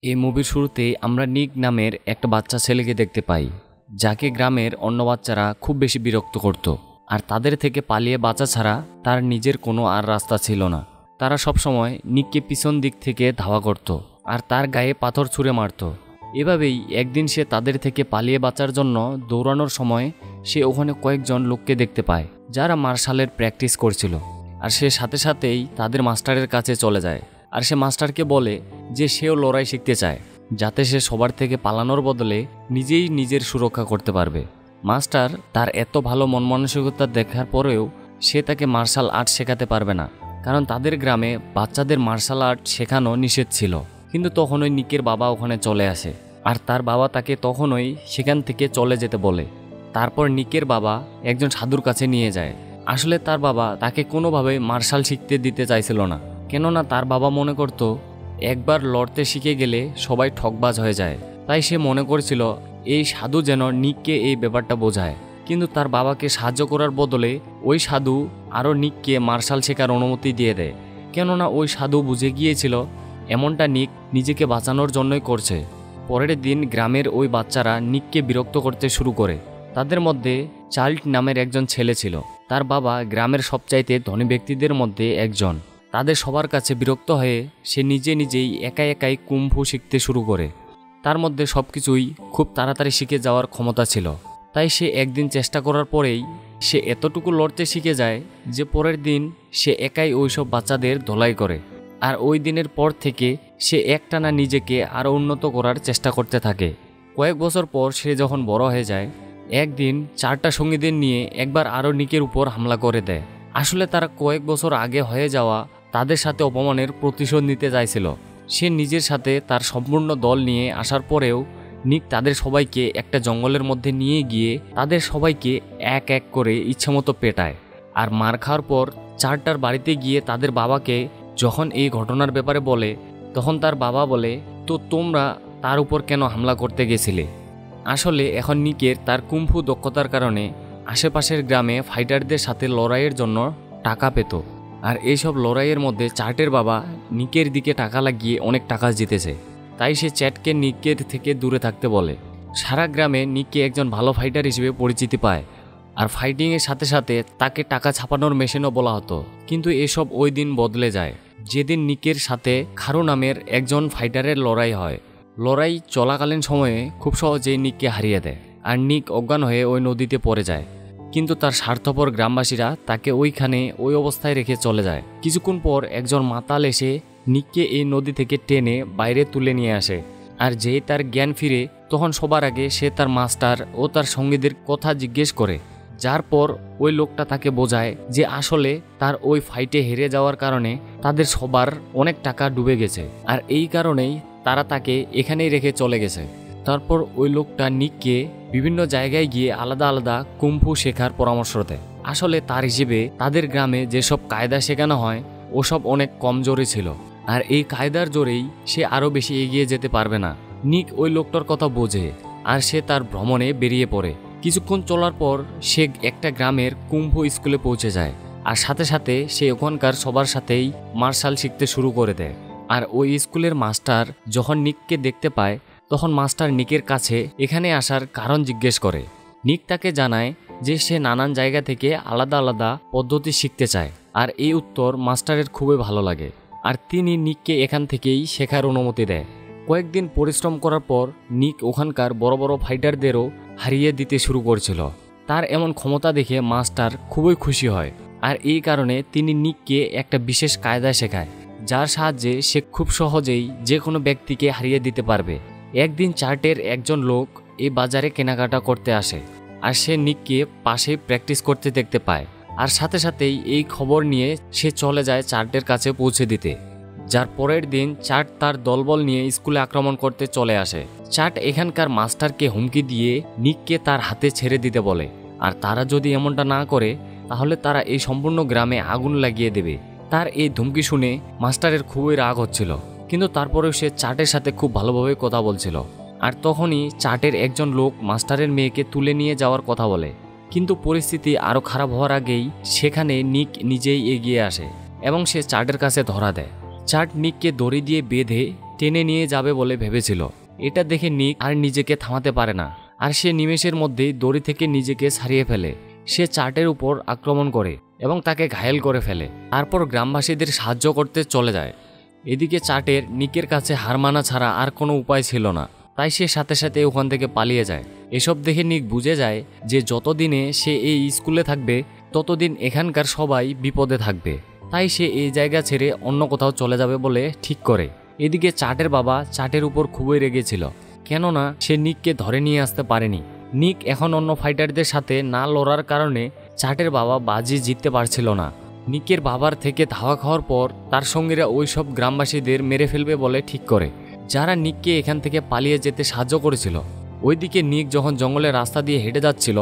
এই মুভির শুরুতে আমরা নিক নামের একটা বাচ্চা ছেলেকে দেখতে পাই, যাকে গ্রামের অন্য বাচ্চারা খুব বেশি বিরক্ত করত। আর তাদের থেকে পালিয়ে বাঁচা ছাড়া তার নিজের কোনো আর রাস্তা ছিল না। তারা সবসময় নিককে পিছন দিক থেকে ধাওয়া করত আর তার গায়ে পাথর ছুঁড়ে মারত। এভাবেই একদিন সে তাদের থেকে পালিয়ে বাঁচার জন্য দৌড়ানোর সময় সে ওখানে কয়েকজন লোককে দেখতে পায়, যারা মার্শালের প্র্যাকটিস করছিল। আর সে সাথে সাথেই তাদের মাস্টারের কাছে চলে যায় আর সে মাস্টারকে বলে যে সেও লড়াই শিখতে চায়, যাতে সে সবার থেকে পালানোর বদলে নিজেই নিজের সুরক্ষা করতে পারবে। মাস্টার তার এত ভালো মন মানসিকতা দেখার পরেও সে তাকে মার্শাল আর্ট শেখাতে পারবে না, কারণ তাদের গ্রামে বাচ্চাদের মার্শাল আর্ট শেখানো নিষেধ ছিল। কিন্তু তখনই নিকের বাবা ওখানে চলে আসে আর তার বাবা তাকে তখনই সেখান থেকে চলে যেতে বলে। তারপর নিকের বাবা একজন সাধুর কাছে নিয়ে যায়। আসলে তার বাবা তাকে কোনোভাবে মার্শাল শিখতে দিতে চাইছিল না, কেননা তার বাবা মনে করত একবার লড়তে শিখে গেলে সবাই ঠকবাজ হয়ে যায়। তাই সে মনে করেছিল এই সাধু যেন নিককে এই ব্যাপারটা বোঝায়। কিন্তু তার বাবাকে সাহায্য করার বদলে ওই সাধু আরও নিককে মার্শাল শেখার অনুমতি দিয়ে দেয়, কেননা ওই সাধু বুঝে গিয়েছিল এমনটা নিক নিজেকে বাঁচানোর জন্যই করছে। পরের দিন গ্রামের ওই বাচ্চারা নিককে বিরক্ত করতে শুরু করে। তাদের মধ্যে চার্লস নামের একজন ছেলে ছিল। তার বাবা গ্রামের সবচাইতে ধনী ব্যক্তিদের মধ্যে একজন। তাদের সবার কাছে বিরক্ত হয়ে সে নিজেই একাই একাই কুম্ফু শিখতে শুরু করে। তার মধ্যে সব কিছুই খুব তাড়াতাড়ি শিখে যাওয়ার ক্ষমতা ছিল। তাই সে একদিন চেষ্টা করার পরেই সে এতটুকু লড়তে শিখে যায় যে পরের দিন সে একাই ওইসব বাচ্চাদের ধোলাই করে। আর ওই দিনের পর থেকে সে একটানা নিজেকে আরও উন্নত করার চেষ্টা করতে থাকে। কয়েক বছর পর সে যখন বড় হয়ে যায়, একদিন 4টা সঙ্গীদের নিয়ে একবার আরও নিকের উপর হামলা করে দেয়। আসলে তারা কয়েক বছর আগে হয়ে যাওয়া তাদের সাথে অপমানের প্রতিশোধ নিতে চাইছিল। সে নিজের সাথে তার সম্পূর্ণ দল নিয়ে আসার পরেও নিক তাদের সবাইকে একটা জঙ্গলের মধ্যে নিয়ে গিয়ে তাদের সবাইকে এক এক করে ইচ্ছামতো পেটায়। আর মার খাওয়ার পর 4টার বাড়িতে গিয়ে তাদের বাবাকে যখন এই ঘটনার ব্যাপারে বলে, তখন তার বাবা বলে, তো তোমরা তার উপর কেন হামলা করতে গেছিলে? আসলে এখন নিকের তার কুম্ফু দক্ষতার কারণে আশেপাশের গ্রামে ফাইটারদের সাথে লড়াইয়ের জন্য টাকা পেত। আর এইসব লড়াইয়ের মধ্যে চার্টের বাবা নিকের দিকে টাকা লাগিয়ে অনেক টাকা জিতেছে। তাই সে চ্যাটকে নিকের থেকে দূরে থাকতে বলে। সারা গ্রামে নিককে একজন ভালো ফাইটার হিসেবে পরিচিতি পায়। আর ফাইটিংয়ের সাথে সাথে তাকে টাকা ছাপানোর মেশিনও বলা হতো। কিন্তু এসব ওই দিন বদলে যায় যেদিন নিকের সাথে খারু নামের একজন ফাইটারের লড়াই হয়। লড়াই চলাকালীন সময়ে খুব সহজেই নিককে হারিয়ে দেয় আর নিক অজ্ঞান হয়ে ওই নদীতে পড়ে যায়। কিন্তু তার স্বার্থপর গ্রামবাসীরা তাকে ওইখানে ওই অবস্থায় রেখে চলে যায়। কিছুক্ষণ পর একজন মাতাল এসে নিককে এই নদী থেকে টেনে বাইরে তুলে নিয়ে আসে। আর যেই তার জ্ঞান ফিরে, তখন সবার আগে সে তার মাস্টার ও তার সঙ্গীদের কথা জিজ্ঞেস করে, যার পর ওই লোকটা তাকে বোঝায় যে আসলে তার ওই ফাইটে হেরে যাওয়ার কারণে তাদের সবার অনেক টাকা ডুবে গেছে আর এই কারণেই তারা তাকে এখানেই রেখে চলে গেছে। তারপর ওই লোকটা নিককে বিভিন্ন জায়গায় গিয়ে আলাদা আলাদা কুম্ফু শেখার পরামর্শ দেয়। আসলে তার হিসেবে তাদের গ্রামে যেসব কায়দা শেখানো হয় ওসব অনেক কমজোরি ছিল, আর এই কায়দার জোরেই সে আরও বেশি এগিয়ে যেতে পারবে না। নিক ওই লোকটার কথা বোঝে আর সে তার ভ্রমণে বেরিয়ে পড়ে। কিছুক্ষণ চলার পর সে একটা গ্রামের কুম্ফু স্কুলে পৌঁছে যায় আর সাথে সাথে সে ওখানকার সবার সাথেই মার্শাল শিখতে শুরু করে দেয়। আর ওই স্কুলের মাস্টার যখন নিককে দেখতে পায়, তখন মাস্টার নিকের কাছে এখানে আসার কারণ জিজ্ঞেস করে। নিক তাকে জানায় যে সে নানান জায়গা থেকে আলাদা আলাদা পদ্ধতি শিখতে চায়। আর এই উত্তর মাস্টারের খুবই ভালো লাগে আর তিনি নিককে এখান থেকেই শেখার অনুমতি দেয়। কয়েকদিন পরিশ্রম করার পর নিক ওখানকার বড় বড় ফাইটারদেরও হারিয়ে দিতে শুরু করছিল। তার এমন ক্ষমতা দেখে মাস্টার খুবই খুশি হয় আর এই কারণে তিনি নিককে একটা বিশেষ কায়দা শেখায়, যার সাহায্যে সে খুব সহজেই যে কোনো ব্যক্তিকে হারিয়ে দিতে পারবে। একদিন চার্টের একজন লোক এই বাজারে কেনাকাটা করতে আসে আর সে নিককে পাশেই প্র্যাকটিস করতে দেখতে পায়। আর সাথে সাথেই এই খবর নিয়ে সে চলে যায় চার্টের কাছে পৌঁছে দিতে। যার পরের দিন চার্ট তার দলবল নিয়ে স্কুলে আক্রমণ করতে চলে আসে। চার্ট এখানকার মাস্টারকে হুমকি দিয়ে নিককে তার হাতে ছেড়ে দিতে বলে, আর তারা যদি এমনটা না করে তাহলে তারা এই সম্পূর্ণ গ্রামে আগুন লাগিয়ে দেবে। তার এই ধুমকি শুনে মাস্টারের খুবই রাগ হচ্ছিল, কিন্তু তারপরেও সে চার্টের সাথে খুব ভালোভাবে কথা বলছিল। আর তখনই চার্টের একজন লোক মাস্টারের মেয়েকে তুলে নিয়ে যাওয়ার কথা বলে। কিন্তু পরিস্থিতি আরও খারাপ হওয়ার আগেই সেখানে নিক নিজেই এগিয়ে আসে এবং সে চার্টের কাছে ধরা দেয়। চার্ট নিককে দড়ি দিয়ে বেঁধে টেনে নিয়ে যাবে বলে ভেবেছিল। এটা দেখে নিক আর নিজেকে থামাতে পারে না, আর সে নিমেষের মধ্যেই দড়ি থেকে নিজেকে ছাড়িয়ে ফেলে। সে চার্টের উপর আক্রমণ করে এবং তাকে ঘায়েল করে ফেলে। তারপর গ্রামবাসীদের সাহায্য করতে চলে যায়। এদিকে চার্টের নিকের কাছে হার মানা ছাড়া আর কোনো উপায় ছিল না, তাই সে সাথে সাথে ওখান থেকে পালিয়ে যায়। এসব দেখে নিক বুঝে যায় যে যতদিনে সে এই স্কুলে থাকবে ততদিন এখানকার সবাই বিপদে থাকবে, তাই সে এই জায়গা ছেড়ে অন্য কোথাও চলে যাবে বলে ঠিক করে। এদিকে চার্টের বাবা চার্টের উপর খুবই রেগেছিল, কেননা সে নিককে ধরে নিয়ে আসতে পারেনি। নিক এখন অন্য ফাইটারদের সাথে না লড়ার কারণে চার্টের বাবা বাজি জিততে পারছিল না। নিকের বাবার থেকে ধাওয়া খাওয়ার পর তার সঙ্গীরা ওই সব গ্রামবাসীদের মেরে ফেলবে বলে ঠিক করে, যারা নিককে এখান থেকে পালিয়ে যেতে সাহায্য করেছিল। ওইদিকে নিক যখন জঙ্গলের রাস্তা দিয়ে হেঁটে যাচ্ছিল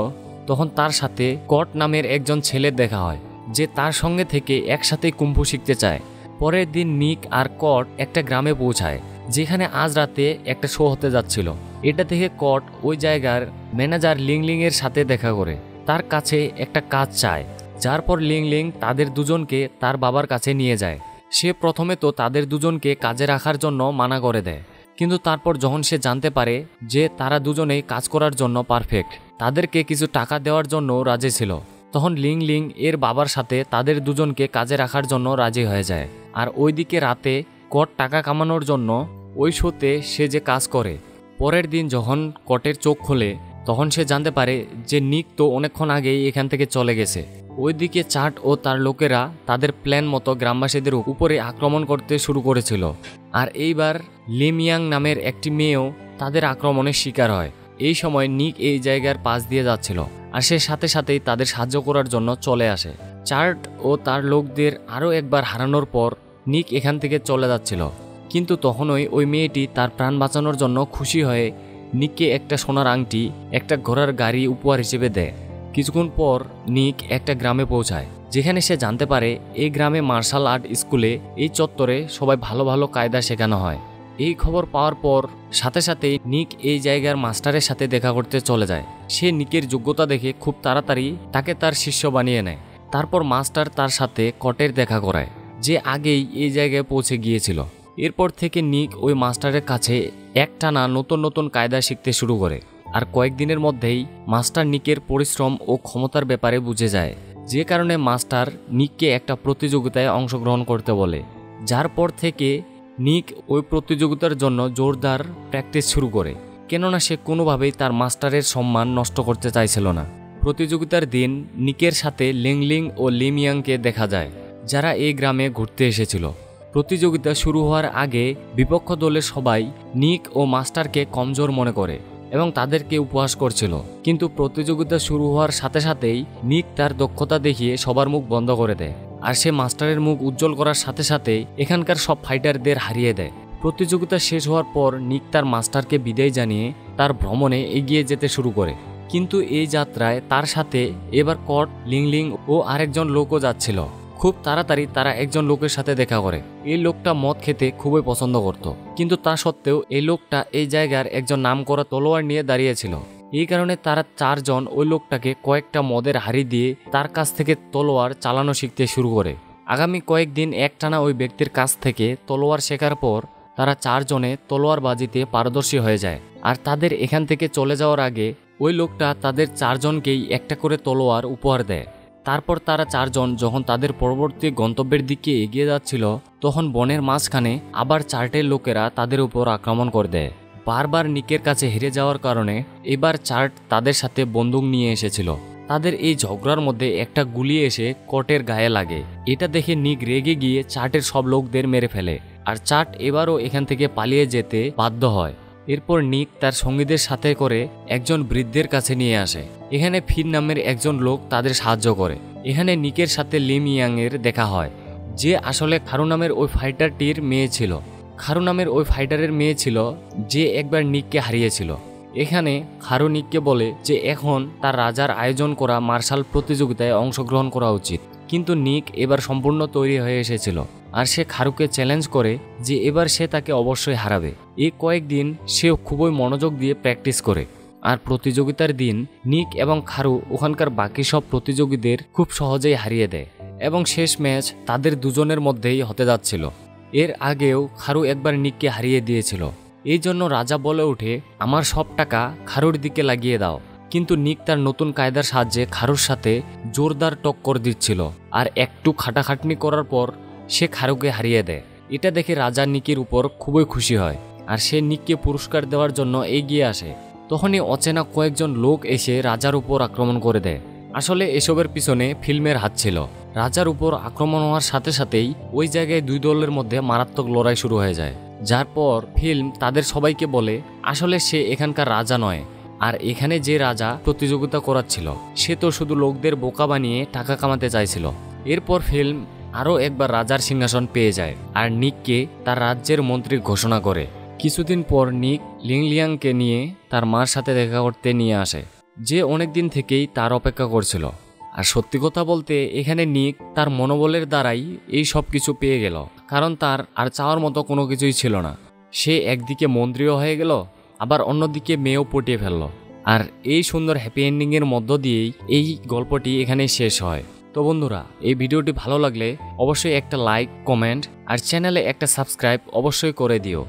তখন তার সাথে কট নামের একজন ছেলের দেখা হয়, যে তার সঙ্গে থেকে একসাথেই কুম্ফু শিখতে চায়। পরের দিন নিক আর কট একটা গ্রামে পৌঁছায়, যেখানে আজ রাতে একটা শো হতে যাচ্ছিল। এটা থেকে কট ওই জায়গার ম্যানেজার লিংলিং এর সাথে দেখা করে তার কাছে একটা কাজ চায়, যার পর লিংলিং তাদের দুজনকে তার বাবার কাছে নিয়ে যায়। সে প্রথমে তো তাদের দুজনকে কাজে রাখার জন্য মানা করে দেয়, কিন্তু তারপর যখন সে জানতে পারে যে তারা দুজনেই কাজ করার জন্য পারফেক্ট, তাদেরকে কিছু টাকা দেওয়ার জন্য রাজি ছিল, তখন লিংলিং এর বাবার সাথে তাদের দুজনকে কাজে রাখার জন্য রাজি হয়ে যায়। আর ওইদিকে রাতে কট টাকা কামানোর জন্য ওই শোতে সে যে কাজ করে। পরের দিন যখন কটের চোখ খোলে তখন সে জানতে পারে যে নিক তো অনেকক্ষণ আগেই এখান থেকে চলে গেছে। ওইদিকে চার্ট ও তার লোকেরা তাদের প্ল্যান মতো গ্রামবাসীদের উপরে আক্রমণ করতে শুরু করেছিল, আর এইবার লিমিয়াং নামের একটি মেয়েও তাদের আক্রমণের শিকার হয়। এই সময় নিক এই জায়গার পাশ দিয়ে যাচ্ছিল, আর সে সাথে সাথেই তাদের সাহায্য করার জন্য চলে আসে। চার্ট ও তার লোকদের আরও একবার হারানোর পর নিক এখান থেকে চলে যাচ্ছিল, কিন্তু তখনই ওই মেয়েটি তার প্রাণ বাঁচানোর জন্য খুশি হয়ে নিককে একটা সোনার আংটি, একটা ঘোড়ার গাড়ি উপহার হিসেবে দেয়। কিছুক্ষণ পর নিক একটা গ্রামে পৌঁছায়, যেখানে সে জানতে পারে এই গ্রামে মার্শাল আর্ট স্কুলে এই চত্বরে সবাই ভালো ভালো কায়দা শেখানো হয়। এই খবর পাওয়ার পর সাথে সাথেই নিক এই জায়গার মাস্টারের সাথে দেখা করতে চলে যায়। সে নিকের যোগ্যতা দেখে খুব তাড়াতাড়ি তাকে তার শিষ্য বানিয়ে নেয়। তারপর মাস্টার তার সাথে কটের দেখা করায়, যে আগেই এই জায়গায় পৌঁছে গিয়েছিল। এরপর থেকে নিক ওই মাস্টারের কাছে একটানা নতুন নতুন কায়দা শিখতে শুরু করে, আর কয়েকদিনের মধ্যেই মাস্টার নিকের পরিশ্রম ও ক্ষমতার ব্যাপারে বুঝে যায়, যে কারণে মাস্টার নিককে একটা প্রতিযোগিতায় অংশগ্রহণ করতে বলে। যার পর থেকে নিক ওই প্রতিযোগিতার জন্য জোরদার প্র্যাকটিস শুরু করে, কেননা সে কোনোভাবেই তার মাস্টারের সম্মান নষ্ট করতে চাইছিল না। প্রতিযোগিতার দিন নিকের সাথে লিংলিং ও লিমিয়াংকে দেখা যায়, যারা এই গ্রামে ঘুরতে এসেছিল। প্রতিযোগিতা শুরু হওয়ার আগে বিপক্ষ দলের সবাই নিক ও মাস্টারকে কমজোর মনে করে এবং তাদেরকে উপহাস করছিল, কিন্তু প্রতিযোগিতা শুরু হওয়ার সাথে সাথেই নিক তার দক্ষতা দেখিয়ে সবার মুখ বন্ধ করে দেয়, আর সে মাস্টারের মুখ উজ্জ্বল করার সাথে সাথেই এখানকার সব ফাইটারদের হারিয়ে দেয়। প্রতিযোগিতা শেষ হওয়ার পর নিক তার মাস্টারকে বিদায় জানিয়ে তার ভ্রমণে এগিয়ে যেতে শুরু করে, কিন্তু এই যাত্রায় তার সাথে এবার কট, লিংলিং ও আরেকজন লোকও যাচ্ছিল। খুব তাড়াতাড়ি তারা একজন লোকের সাথে দেখা করে। এই লোকটা মদ খেতে খুবই পছন্দ করত, কিন্তু তা সত্ত্বেও এই লোকটা এই জায়গার একজন নামকরা তলোয়ার নিয়ে দাঁড়িয়েছিল। এই কারণে তারা চারজন ওই লোকটাকে কয়েকটা মদের হাড়ি দিয়ে তার কাছ থেকে তলোয়ার চালানো শিখতে শুরু করে। আগামী কয়েকদিন একটানা ওই ব্যক্তির কাছ থেকে তলোয়ার শেখার পর তারা চারজনে তলোয়ার বাজিতে পারদর্শী হয়ে যায়। আর তাদের এখান থেকে চলে যাওয়ার আগে ওই লোকটা তাদের চারজনকেই একটা করে তলোয়ার উপহার দেয়। তারপর তারা চারজন যখন তাদের পরবর্তী গন্তব্যের দিকে এগিয়ে যাচ্ছিল তখন বনের মাঝখানে আবার চার্টের লোকেরা তাদের উপর আক্রমণ করে দেয়। বারবার নিকের কাছে হেরে যাওয়ার কারণে এবার চার্ট তাদের সাথে বন্দুক নিয়ে এসেছিল। তাদের এই ঝগড়ার মধ্যে একটা গুলি এসে কটের গায়ে লাগে। এটা দেখে নিক রেগে গিয়ে চার্টের সব লোকদের মেরে ফেলে, আর চার্ট এবারও এখান থেকে পালিয়ে যেতে বাধ্য হয়। এরপর নিক তার সঙ্গীদের সাথে করে একজন বৃদ্ধের কাছে নিয়ে আসে। এখানে ফিন নামের একজন লোক তাদের সাহায্য করে। এখানে নিকের সাথে লিমিয়াং এর দেখা হয়, যে আসলে খারু নামের ওই ফাইটারটির মেয়ে ছিল। খারু নামের ওই ফাইটারের মেয়ে ছিল যে একবার নিককে হারিয়েছিল। এখানে খারু নিককে বলে যে এখন তার রাজার আয়োজন করা মার্শাল প্রতিযোগিতায় অংশগ্রহণ করা উচিত, কিন্তু নিক এবার সম্পূর্ণ তৈরি হয়ে এসেছিল, আর সে খারুকে চ্যালেঞ্জ করে যে এবার সে তাকে অবশ্যই হারাবে। এই কয়েকদিন সে খুবই মনোযোগ দিয়ে প্র্যাকটিস করে, আর প্রতিযোগিতার দিন নিক এবং খারু ওখানকার বাকি সব প্রতিযোগীদের খুব সহজেই হারিয়ে দেয় এবং শেষ ম্যাচ তাদের দুজনের মধ্যেই হতে যাচ্ছিল। এর আগেও খারু একবার নিককে হারিয়ে দিয়েছিল। এই জন্য রাজা বলে ওঠে, আমার সব টাকা খারুর দিকে লাগিয়ে দাও। কিন্তু নিক তার নতুন কায়দার সাহায্যে খারুর সাথে জোরদার টক্কর দিচ্ছিল, আর একটু খাটাখাটনি করার পর সে খারুকে হারিয়ে দেয়। এটা দেখে রাজা নিকের উপর খুবই খুশি হয়, আর সে নিককে পুরস্কার দেওয়ার জন্য এগিয়ে আসে। তখনই অচেনা কয়েকজন লোক এসে রাজার উপর আক্রমণ করে দেয়। আসলে এসবের পিছনে ফিল্মের হাত ছিল। রাজার উপর আক্রমণ হওয়ার সাথে সাথেই ওই জায়গায় দুই দলের মধ্যে মারাত্মক লড়াই শুরু হয়ে যায়, যার পর ফিল্ম তাদের সবাইকে বলে আসলে সে এখানকার রাজা নয়, আর এখানে যে রাজা প্রতিযোগিতা করাচ্ছিল সে তো শুধু লোকদের বোকা বানিয়ে টাকা কামাতে চাইছিল। এরপর ফিল্ম আরও একবার রাজার সিংহাসন পেয়ে যায়, আর নিককে তার রাজ্যের মন্ত্রী ঘোষণা করে। কিছুদিন পর নিক লিংলিয়াংকে নিয়ে তার মার সাথে দেখা করতে নিয়ে আসে, যে অনেকদিন থেকেই তার অপেক্ষা করছিল। আর সত্যি কথা বলতে এখানে নিক তার মনোবলের দ্বারাই এই সব কিছু পেয়ে গেল, কারণ তার আর চাওয়ার মতো কোনো কিছুই ছিল না। সে একদিকে মন্ত্রীও হয়ে গেল, আবার অন্যদিকে মেয়েও পটিয়ে ফেলল। আর এই সুন্দর হ্যাপি এন্ডিংয়ের মধ্য দিয়েই এই গল্পটি এখানে শেষ হয়। তো বন্ধুরা, এই ভিডিওটি ভালো লাগলে অবশ্যই একটা লাইক, কমেন্ট আর চ্যানেলে একটা সাবস্ক্রাইব অবশ্যই করে দিও।